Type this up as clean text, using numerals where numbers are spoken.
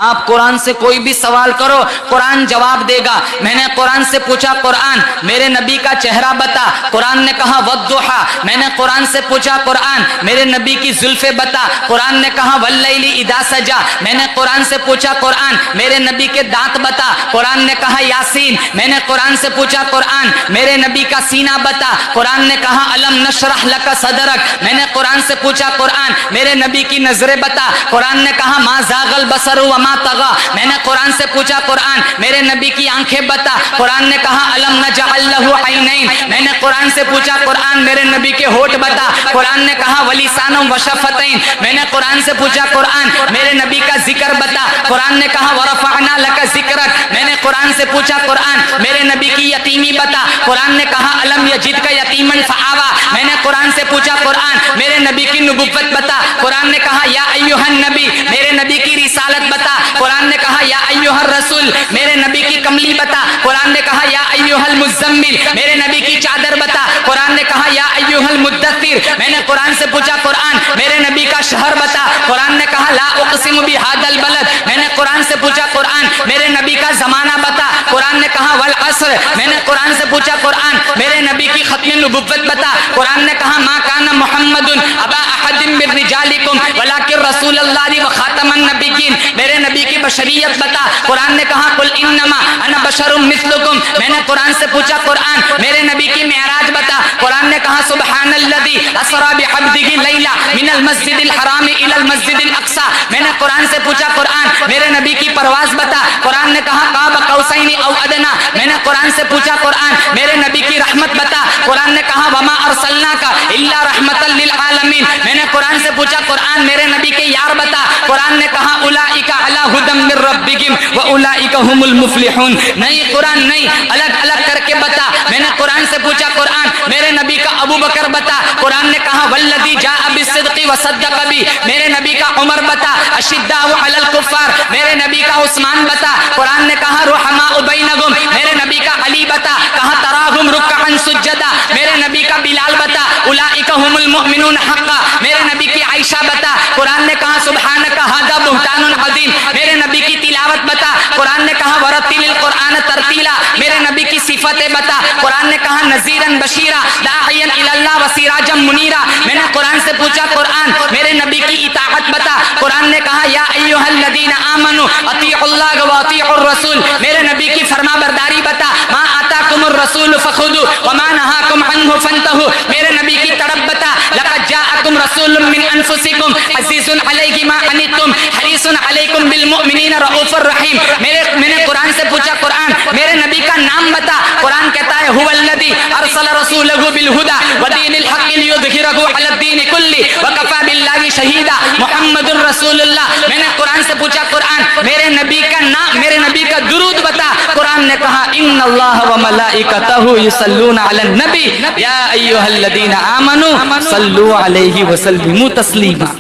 آپ قرآن سے کوئی بھی سوال کرو قرآن جواب دے گا۔ میں نے قرآن سے پوچھا قرآن میرے نبی کا چہرہ بتا، قرآن نے کہا والضحیٰ۔ میں نے قرآن سے پوچھا قرآن میرے نبی کی زلفیں بتا، قرآن نے کہا واللیل اذا سجا۔ میں نے قرآن سے پوچھا قرآن میرے نبی کے دانت بتا، قرآن نے کہا یاسین۔ میں نے قرآن سے پوچھا قرآن میرے نبی کا سینہ بتا، قرآن نے کہا الم نشرح لک صدرک۔ میں نے قرآن سے پوچھا قرآن میرے نبی کی نظریں بتا، قرآن نے کہا ما زاغ البصر وما طغى۔ میں نے قرآن سے پوچھا قرآن میرے نبی کی آنکھیں بتا، قرآن نے کہا الم نجعل له عینین۔ میں نے قرآن سے پوچھا قرآن میرے نبی کے ہونٹ بتا، قرآن نے کہا ولسانا وشفتین۔ میں نے قرآن سے پوچھا قرآن میرے نبی کا ذکر بتا، قرآن نے کہا ورفعنا لک ذکرک۔ میں نے قرآن سے پوچھا قرآن میرے نبی کی یتیمی بتا، قرآن نے کہا الم یجدک یتیما فآوی۔ میں نے قرآن سے پوچھا قرآن میرے نبی کی نبوت بتا، قرآن نے کہا یا ایھا النبی۔ میرے نبی کی رسالت بتا، قرآن نے کہا یا ایھا الرسول۔ میرے نبی کی کملی بتا، قرآن نے کہا یا ایھا المزمل۔ میرے نبی کی چادر بتا، قرآن نے کہا یا ایھا المدثر۔ میں نے قرآن سے پوچھا قرآن میرے نبی کا شہر بتا، قرآن نے کہا لا اقسم بھذا البلد۔ میں نے قرآن سے پوچھا قرآن میرے نبی کا زمانہ بتا، قرآن نے کہا والعصر۔ میں نے قرآن سے پوچھا قرآن میرے نبی کی ختم نبوت بتا، قرآن نے کہا ما کان محمد ابا احد من رجالکم ولکن رسول اللہ وخاتم النبیین۔ میرے نبی کی بشریت بتا، قرآن نے کہا قل انما انا بشر مثلکم۔ میں نے قرآن سے پوچھا قرآن میرے نبی کی معراج بتا، قرآن نے کہا سبحان الذی اسری بعبدہ لیلا من المسجد الحرام الی المسجد الاقصی۔ میں نے قرآن سے پوچھا قرآن میرے نبی کی پرواز بتا، قرآن نے کہا قاب قوسین او ادنی۔ میں نے قرآن سے پوچھا قرآن میرے نبی کی رحمت بتا، قرآن نے کہا وما ارسلناک الا رحمتا للعالمین۔ میں نے قرآن سے پوچھا قرآن میرے نبی کے یار بتا، قرآن نے کہا اولئک علی ھدی من ربہم واولئک ھم المفلحون۔ نہیں قرآن نہیں، الگ الگ کر کے بتا۔ میں نے قرآن سے پوچھا قرآن میرے نبی کا ابو بکر بتا، قرآن نے کہا والذی جاء بالصدق وصدق بہ۔ میرے نبی کا عمر بتا، اشداء علی الکفار۔ میرے نبی کا عثمان بتا، قرآن نے کہا رحماء بینہم۔ میرے نبی کا علی بتا، کہا تراہم رکعا سجدا۔ میرے نبی کا بلال بتا، اولئک ھم المؤمنون حقا۔ میرے نبی کی عائشہ بتا، قرآن نے کہا سبحانک ھذا بہتان عظیم۔ میرے نبی کی تلاوت بتا، قرآن نے کہا ورتل القرآن ترتیلا۔ میرے نبی کی صفتیں بتا، قرآن نے کہا نذیرا بشیرا داعیا الی اللہ وسراجا منیرا۔ میں نے قرآن سے پوچھا قرآن میرے نبی کی اطاعت بتا، قرآن نے کہا یا ایھا الذین آمنوا اطیعوا اللہ واطیعوا الرسول۔ میرے نبی کی فرما برداری بتا، ما آتاکم الرسول فخذوه وما نهاکم عنہ فانتہوا۔ میرے نبی کی تڑپ بتا، لقد جاءکم رسول من انفسکم عزیز علیہ ما عنتم حریص علیکم بالمؤمنین رؤوف الرحیم۔ میں نے قرآن سے پوچھا قرآن میرے نبی کا نام بتا، قرآن کہتا ہے هو الذی ارسل رسولہ بالہدی ودین الحق لیظہرہ علی الدین کلہ وکفی باللہ شہیدا محمد رسول اللہ۔ میں نے قرآن سے پوچھا قرآن میرے نبی کا نام میرے نبی کا درود بتا، قرآن نے کہا ان اللہ وملائکتہ یصلون علی النبی یا ایھا الذین آمنوا صلوا علیہ وسلموا تسلیما۔